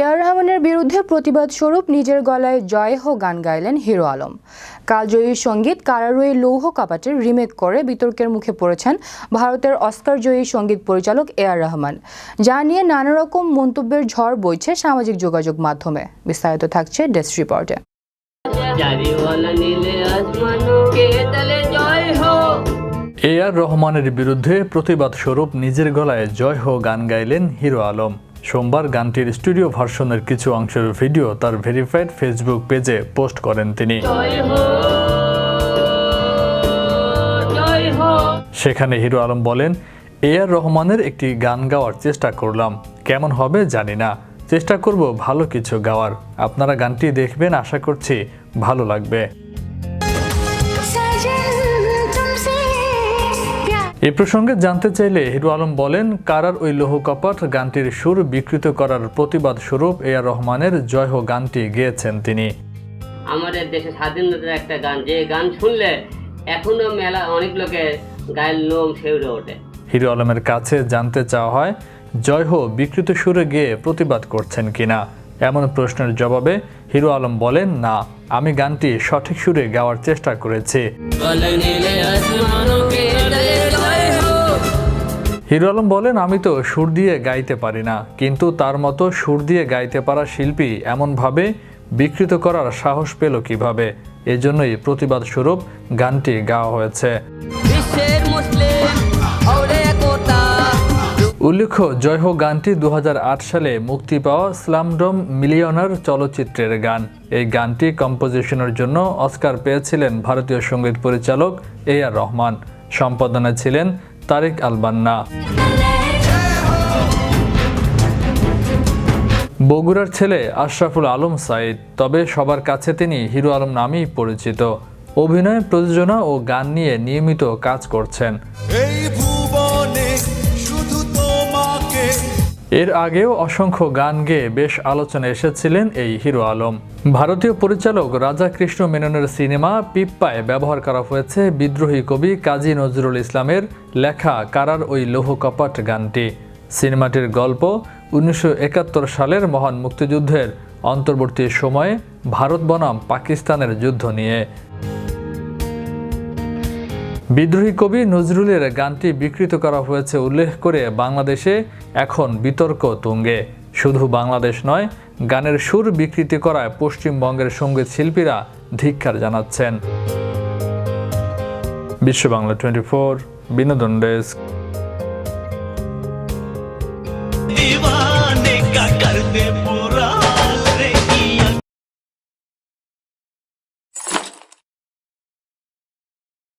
এ আর রহমানের বিরুদ্ধে প্রতিবাদ স্বরূপ নিজের গলায় জয় হো গান গাইলেন হিরো আলম। কালজয়ী সঙ্গীত কারারুই লৌহ কাপাটের রিমেক করে বিতর্কের মুখে পড়েছেন ভারতের অস্কারজয়ী সঙ্গীত পরিচালক এ আর রহমান, যা নিয়ে নানা রকম মন্তব্যের ঝড় বইছে সামাজিক যোগাযোগ মাধ্যমে। বিস্তারিত থাকছে ডেস্ক রিপোর্টে। এ আর রহমানের বিরুদ্ধে প্রতিবাদ স্বরূপ নিজের গলায় জয় হো গান গাইলেন হিরো আলম। সোমবার গানটির স্টুডিও ভার্সনের কিছু অংশের ভিডিও তার ভেরিফাইড ফেসবুক পেজে পোস্ট করেন তিনি। সেখানে হিরো আলম বলেন, এ আর রহমানের একটি গান গাওয়ার চেষ্টা করলাম, কেমন হবে জানি না, চেষ্টা করব ভালো কিছু গাওয়ার। আপনারা গানটি দেখবেন, আশা করছি ভালো লাগবে। এ প্রসঙ্গে জানতে চাইলে হিরো আলম বলেন, কারার ওই লৌহ কপাট গানটির সুর বিকৃত করার প্রতিবাদ স্বরূপ এ আর রহমানের জয় হো গানটি গেয়েছেন তিনি। আমাদের দেশে স্বাধীনতার একটা গান, যে গান শুনলে এখনো মেলা অনেক লোকে গায়ের লোম শিউরে ওঠে। হিরো আলমের কাছে জানতে চাওয়া হয়, জয় হো বিকৃত সুরে গেয়ে প্রতিবাদ করছেন কিনা। এমন প্রশ্নের জবাবে হিরো আলম বলেন, না, আমি গানটি সঠিক সুরে গাওয়ার চেষ্টা করেছি। হিরো আলম বলেন, আমি তো সুর দিয়ে গাইতে পারি না, কিন্তু তার মতো সুর দিয়ে গাইতে পারা শিল্পী এমনভাবে বিকৃত করার সাহস পেল কিভাবে? এজন্যই প্রতিবাদ স্বরূপ গানটি গাওয়া হয়েছে। উল্লেখ্য, জয় হো গানটি 2008 সালে মুক্তি পাওয়া স্লামডম মিলিয়নার চলচ্চিত্রের গান। এই গানটি কম্পোজিশনের জন্য অস্কার পেয়েছিলেন ভারতীয় সঙ্গীত পরিচালক এ আর রহমান। সম্পাদনায় ছিলেন তারিক আল বান্না। বগুড়ার ছেলে আশরাফুল আলম সাইদ, তবে সবার কাছে তিনি হিরো আলম নামেই পরিচিত। অভিনয়, প্রযোজনা ও গান নিয়ে নিয়মিত কাজ করছেন। এর আগেও অসংখ্য গান গেয়ে বেশ আলোচনায় এসেছিলেন এই হিরো আলম। ভারতীয় পরিচালক রাজা কৃষ্ণ মেননের সিনেমা পিপ্পায় ব্যবহার করা হয়েছে বিদ্রোহী কবি কাজী নজরুল ইসলামের লেখা কারার ওই লৌহ কপাট গানটি। সিনেমাটির গল্প 1971 সালের মহান মুক্তিযুদ্ধের অন্তর্বর্তী সময়ে ভারত বনাম পাকিস্তানের যুদ্ধ নিয়ে। বিদ্রোহী কবি নজরুলের গানটি বিকৃত করা হয়েছে উল্লেখ করে বাংলাদেশে এখন বিতর্ক তুঙ্গে। শুধু বাংলাদেশ নয়, গানের সুর বিকৃতি করায় পশ্চিমবঙ্গের সঙ্গীত শিল্পীরা ধিক্কার জানাচ্ছেন। বিশ্ব বাংলা 24 বিনোদন ডেস্ক।